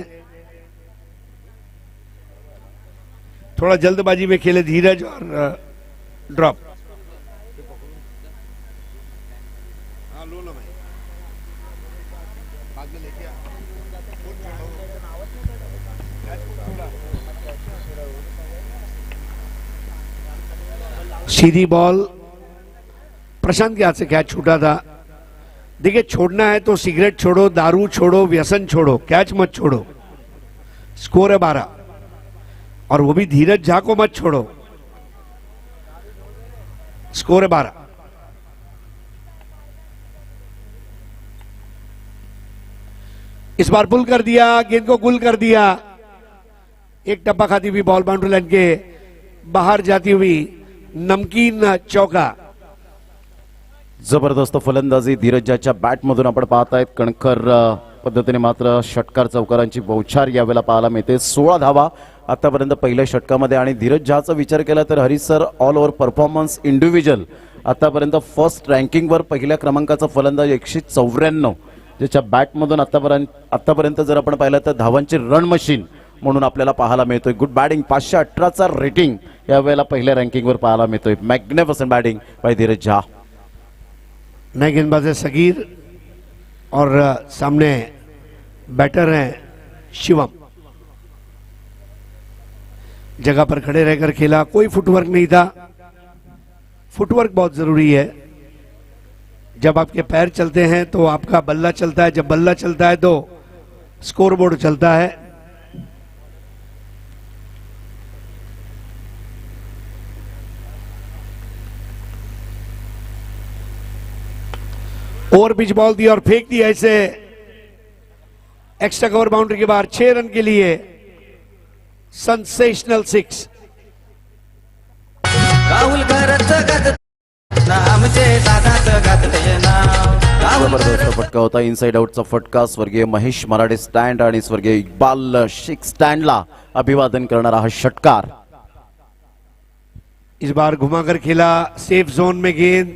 S4: थोड़ा जल्दबाजी में खेले धीरज और ड्रॉप। सीधी बॉल, प्रशांत के हाथ से कैच छूटा था। देखिए, छोड़ना है तो सिगरेट छोड़ो, दारू छोड़ो, व्यसन छोड़ो, कैच मत छोड़ो। स्कोर है 12 और वो भी धीरज झा को मत छोड़ो। स्कोर है 12। इस बार पुल कर दिया, गेंद को गुल कर दिया। एक टप्पा खाती हुई बॉल बाउंड्री लाइन के बाहर जाती हुई नमकीन चौका।
S3: जबरदस्त फलंदाजी धीरजाच्या बॅटमधून आपण पाहतायत। कणखर पद्धतीने मात्र षटकार चौकारांची बौछार यावेळेला पाहायला मिळते। 16 धावा आतापर्यंत पहिल्या षटकामध्ये। आणि धीरज झाचा विचार केला तर Harish sir, all over performance individual आतापर्यंत फर्स्ट रँकिंगवर पहिल्या क्रमांकाचा फलंदाज 194, ज्याच्या बॅटमधून आतापर्यंत जर आपण पाहिलं तर धावांची रन मशीन म्हणून आपल्याला पाहायला मिळतोय। गुड बॅटिंग, 518चा रेटिंग यावेळेला पहिल्या रँकिंगवर पाहायला मिळतोय। मॅग्निफिसंट बॅटिंग बाय धीरज झा।
S4: नए गेंदबाज है सगीर और सामने बैटर हैं शिवम। जगह पर खड़े रहकर खेला, कोई फुटवर्क नहीं था। फुटवर्क बहुत जरूरी है। जब आपके पैर चलते हैं तो आपका बल्ला चलता है, जब बल्ला चलता है तो स्कोरबोर्ड चलता है। ओवर पिच बॉल दी और फेंक दिया इसे एक्स्ट्रा कवर बाउंड्री के बाहर। 6 रन के लिए सेंसेशनल 6।
S5: राहुल घरच गात नामचे दादाच गातले नाव।
S3: जबरदस्त फटका होता। इनसाइड आउटचा फटका। स्वर्गीय महेश मराठे स्टँड आणि स्वर्गीय इक्बाल शेख स्टँडला अभिवादन करणारा हा षटकार।
S4: इस बार घुमाकर खेला, सेफ जोन में गेंद,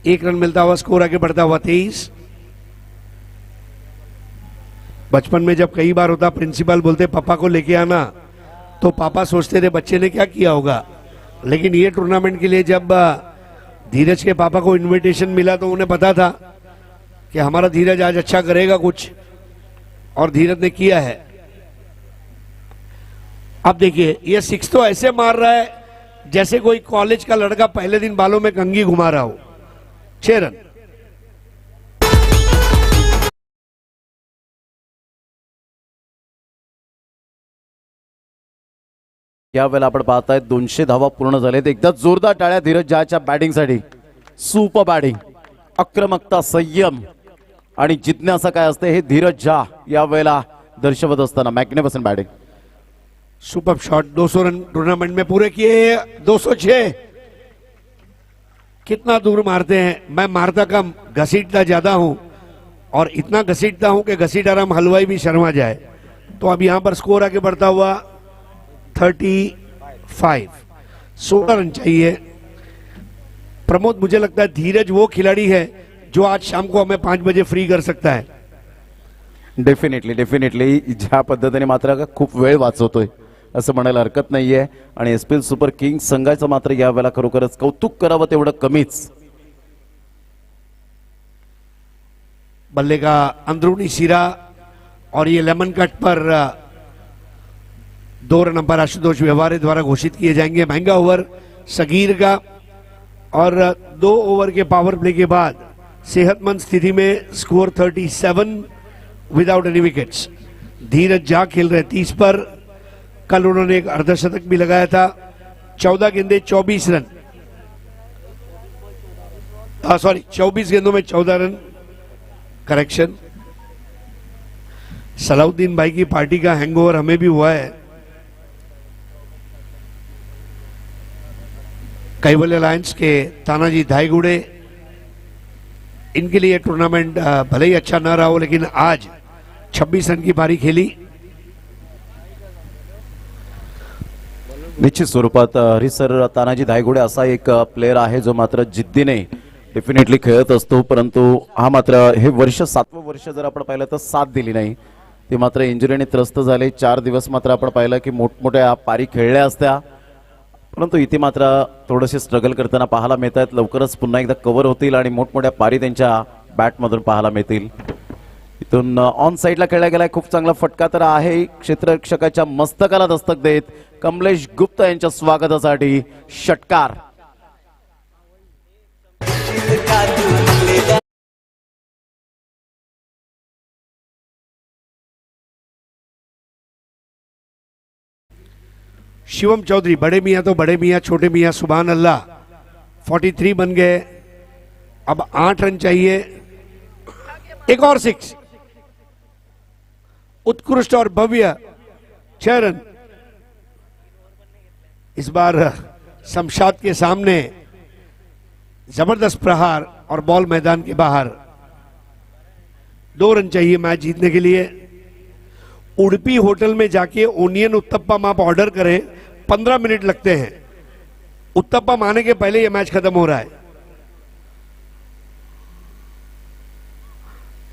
S4: 1 रन मिलता हुआ, स्कोर आगे बढ़ता हुआ 23। बचपन में जब कई बार होता, प्रिंसिपल बोलते पापा को लेके आना, तो पापा सोचते थे बच्चे ने क्या किया होगा। लेकिन ये टूर्नामेंट के लिए जब धीरज के पापा को इनविटेशन मिला तो उन्हें पता था कि हमारा धीरज आज अच्छा करेगा कुछ, और धीरज ने किया है। अब देखिए, ये 6 तो ऐसे मार रहा है जैसे कोई कॉलेज का लड़का पहले दिन बालों में कंघी घुमा रहा हो। 6 रन।
S3: यावेळेला आपण पाहताय 200 धावा पूर्ण झालेत। एकदा जोरदार टाळ्या धीरज झाच्या बॅटिंगसाठी। सुपर बॅटिंग, आक्रमकता, संयम आणि जिज्ञासा काय असते हे धीरज झा यावेळेला दर्शवत असताना magnificent batting.
S4: Super shot. 200 run tournament में पूरे किए। 206 कितना दूर मारते हैं। मैं मारता कम, घसीटता ज्यादा हूं, और इतना घसीटता हूं कि घसीटाराम हलवाई भी शर्मा जाए। तो अब यहां पर स्कोर आगे बढ़ता हुआ 35, 16 रन चाहिए। प्रमोद, मुझे लगता है धीरज वो खिलाड़ी है जो आज शाम को हमें 5 बजे फ्री कर सकता है।
S3: डेफिनेटली ज्या पद्धतीने मात्र खूप वेळ वाचवतोय असं म्हणायला हरकत नाहीये. आणि एसपीएल सुपर किंग्स संघाचं मात्र यावेळेला खरोखरच कौतुक करावं तेवढं कमीच.
S4: बल्ले का अंदरूनी सिरा और ये लेमन कट पर 2 रन अंपायर आशुतोष व्यवहारे द्वारा घोषित किए जाएंगे। महंगा ओवर सगीर का, और 2 ओवर के पावर प्ले के बाद सेहतमंद स्थिति में score 37 without any wickets. Dheeraj झा खेल रहे 30 पर। कल उन्होंने एक अर्धशतक भी लगाया था। 14 गेंदे 24 रन, 24 गेंदों में 14 रन, करेक्शन। सलाउद्दीन भाई की पार्टी का हैंगओवर हमें भी हुआ है। कैवल्य अलायंस के तानाजी धाईगुड़े, इनके लिए टूर्नामेंट भले ही अच्छा ना रहा हो, लेकिन आज 26 रन की पारी खेली।
S3: निश्चित स्वरूपात हरिसर तानाजी धायगुडे असा एक प्लेयर आहे जो मात्र जिद्दीने डेफिनेटली खेळत असतो. परंतु हा मात्र हे वर्ष 7वं वर्ष जर आपण पाहिलं तर साथ दिली नाही. ते मात्र इंजुरीने त्रस्त झाले. 4 दिवस मात्र आपण पाहिलं की मोठमोठ्या पारी खेळल्या असत्या, परंतु इथे मात्र थोडेसे स्ट्रगल करताना पाहायला मिळत आहेत. लवकरच पुन्हा एकदा कव्हर होतील आणि मोठमोठ्या पारी त्यांच्या बॅटमधून पाहायला मिळतील. इथून ऑन साइडला खेळला गेलाय. खूप चांगला फटका तर आहे. क्षेत्ररक्षकाच्या मस्तकाला दस्तक देत कमलेश गुप्ता यांच्या स्वागतासाठी षटकार.
S4: शिवम चौधरी, बड़े मियाँ तो बड़े मियाँ, छोटे मियाँ सुभान अल्लाह। 43 बन गए। अब 8 रन चाहिए। एक और 6, उत्कृष्ट और भव्य 6 रन। इस बार शमशाद के सामने जबरदस्त प्रहार और बॉल मैदान के बाहर। 2 रन चाहिए मैच जीतने के लिए। उड़पी होटल में जाके ओनियन उत्तप्पम आप ऑर्डर करें, 15 मिनट लगते हैं। उत्तप्पम आने के पहले यह मैच खत्म हो रहा है।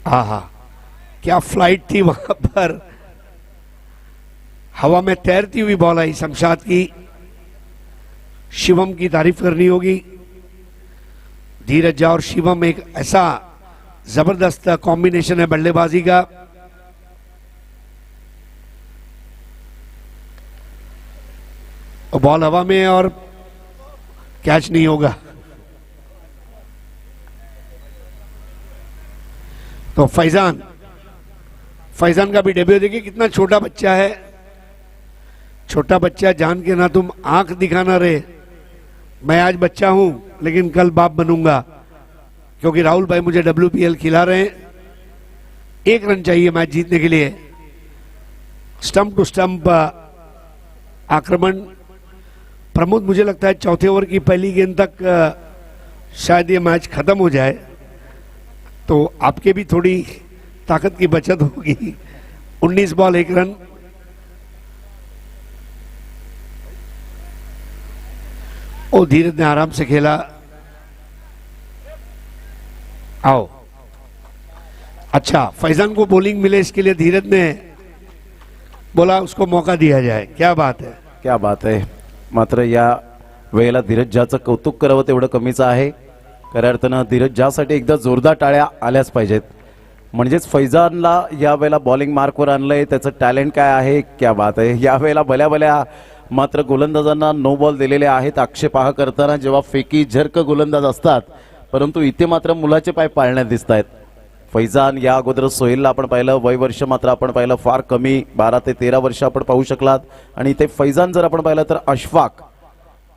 S4: आहा, क्या फ्लाइट थी वहां पर। हवा में तैरती हुई बॉल आई शमशाद की। शिवम की तारीफ करनी होगी। धीरज झा और शिवम एक ऐसा जबरदस्त कॉम्बिनेशन है बल्लेबाजी का। बॉल हवा में और कैच नहीं होगा। तो फैजान का भी डेब्यू देखिए, कितना छोटा बच्चा है। छोटा बच्चा जान के ना तुम आंख दिखाना रे। मैं आज बच्चा हूं लेकिन कल बाप बनूंगा, क्योंकि राहुल भाई मुझे WPL खिला रहे हैं। 1 रन चाहिए मैच जीतने के लिए। स्टंप टू स्टंप आक्रमण। प्रमोद, मुझे लगता है चौथे ओवर की पहली गेंद तक शायद ये मैच खत्म हो जाए, तो आपके भी थोड़ी ताकत की बचत होगी। 19 बॉल 1 रन। और धीरज ने आराम से खेला। आओ, अच्छा, फैजान को बॉलिंग मिले इसके लिए धीरज ने बोला उसको मौका दिया जाए। क्या बात है,
S3: क्या बात आहे. मात्र या वेळेला धीरज झाचं कौतुक करावं तेवढं कमीच आहे. खऱ्या अर्थानं धीरज झासाठी एकदा जोरदार टाळ्या आल्याच पाहिजेत. म्हणजेच फैजानला या वेळेला बॉलिंग मार्कवर आणलंय. त्याचं टॅलेंट काय आहे, क्या बात आहे. या वेळेला भल्या भल्या मात्र गोलंदाजांना नो बॉल दिलेले आहेत आक्षेपार्ह करताना, जेव्हा फेकी झर्क गोलंदाज असतात. परंतु इथे मात्र मुलाचे पाय पाळण्यात दिसत आहेत. फैजान या अगोदर सोहेलला आपण पाहिलं, वय वर्ष मात्र आपण पाहिलं फार कमी, 12 ते 13 वर्ष आपण पाहू शकलात. आणि इथे फैजान जर आपण पाहिलं तर अशफाक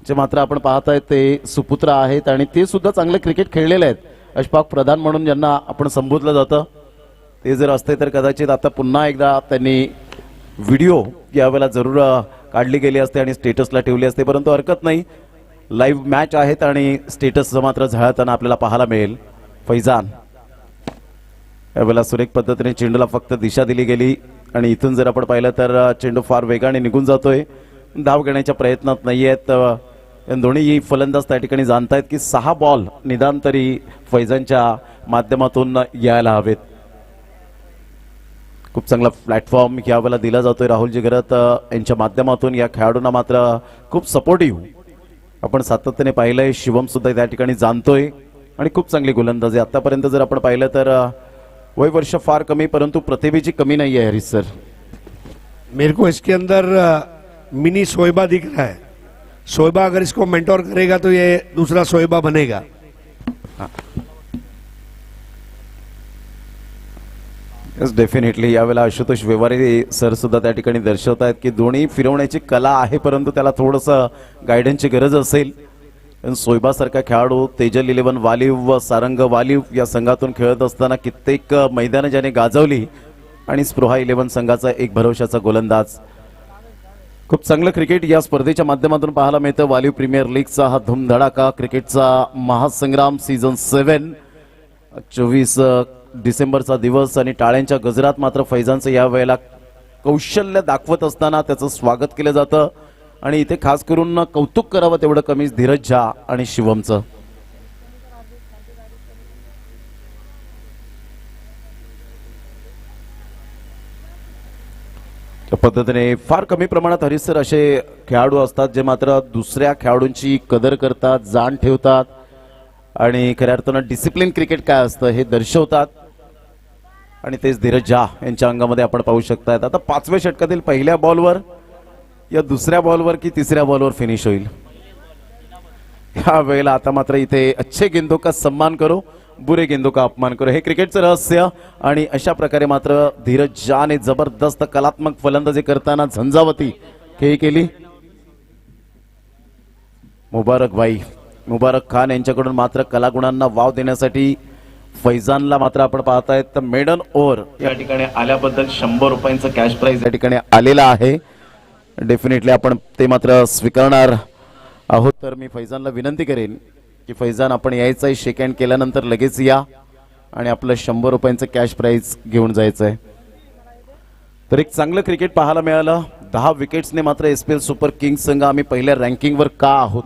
S3: जे मात्र आपण पाहत आहेत ते सुपुत्र आहेत आणि ते सुद्धा चांगले क्रिकेट खेळलेले आहेत. अशफाक प्रधान म्हणून ज्यांना आपण संबोधलं जातं, ते जर असते तर कदाचित आता पुन्हा एकदा त्यांनी व्हिडिओ यावेळेला जरूर काढली गेली असते आणि स्टेटसला ठेवली असते. परंतु हरकत नाही, लाईव्ह मॅच आहेत आणि स्टेटस मात्र झळताना आपल्याला पाहायला मिळेल. फैजान यावेळेला सुरेख पद्धतीने चेंडूला फक्त दिशा दिली गेली आणि इथून जर आपण पाहिलं तर चेंडू फार वेगाने निघून जातोय. धाव घेण्याच्या प्रयत्नात नाही आहेत. दोन्ही फलंदाज त्या ठिकाणी जाणतायत की 6 बॉल निदान तरी फैजानच्या माध्यमातून यायला हवेत. खूप चांगला प्लॅटफॉर्म यावेळेला दिला जातोय राहुल जिगरत यांच्या माध्यमातून. या खेळाडूंना मात्र खूप सपोर्टिव्ह आपण सातत्याने पाहिलंय. शिवम सुद्धा त्या ठिकाणी जाणतोय आणि खूप चांगली गोलंदाजी आतापर्यंत जर आपण पाहिलं तर वय वर्ष फार कमी परंतु प्रतिभेची कमी नाही आहे हरीश सर.
S4: मेरे को इसके अंदर मिनी शोएबा दिख रहा है. शोएबा अगर इसको मेंटोर करेगा तो ये दूसरा शोएबा बनेगा.
S3: डेफिनेटली यावेळेला आशुतोष व्यवहारे सर सुद्धा त्या ठिकाणी दर्शवत आहेत की दोन्ही फिरवण्याची कला आहे परंतु त्याला थोडंसं गायडन्सची गरज असेल. सोयबासारखा खेळाडू तेजल 11 वालीव व सारंग वालीव या संघातून खेळत असताना कित्येक मैदानं ज्याने गाजवली आणि स्पृहा 11 संघाचा एक भरवशाचा गोलंदाज. खूप चांगलं क्रिकेट या स्पर्धेच्या माध्यमातून पाहायला मिळतं. वालीव प्रीमियर लीगचा हा धुमधडाका क्रिकेटचा महासंग्राम सीझन 7 24 डिसेंबरचा दिवस आणि टाळ्यांच्या गजरात मात्र फैजानचं या वेळेला कौशल्य दाखवत असताना त्याचं स्वागत केलं जातं आणि इथे खास करून कौतुक करावं तेवढं कमीच धीरज झा आणि शिवमचं. त्या पद्धतीने फार कमी प्रमाणात हरीश सर असे खेळाडू असतात जे मात्र दुसऱ्या खेळाडूंची कदर करतात, जाण ठेवतात आणि खऱ्या अर्थानं डिसिप्लिन क्रिकेट काय असतं हे दर्शवतात आणि तेच धीरज झा यांच्या अंगामध्ये आपण पाहू शकतात. आता 5व्या षटकातील पहिल्या बॉलवर या दुसऱ्या बॉलवर की तिसऱ्या बॉलवर फिनिश होईल ह्या वेळेला. आता मात्र इथे अच्छे गेंदों का सम्मान करो, बुरे गेंदों का अपमान करो हे क्रिकेटचं रहस्य. आणि अशा प्रकारे मात्र धीरज झाने जबरदस्त कलात्मक फलंदाजी करताना झंझावती खेळी केली. मुबारक खान यांच्याकडून मात्र कलागुणांना वाव देण्यासाठी फैजानला मात्र आपण पाहतायत तर मेडन ओव्हर या ठिकाणी आल्याबद्दल 100 रुपयांचं कॅश प्राइज या ठिकाणी आलेला आहे. डेफिनेटली आपण ते मात्र स्वीकारणार आहोत. तर मी फैजानला विनंती करेन की फैजान आपण यायचं आहे, शेक हँड केल्यानंतर लगेच या आणि आपलं 100 रुपयांचं कॅश प्राइज घेऊन जायचं आहे. तर एक चांगलं क्रिकेट पाहायला मिळालं. 10 विकेट्सने मात्र SPL सुपर किंग्स संघ आम्ही पहिल्या रँकिंगवर का आहोत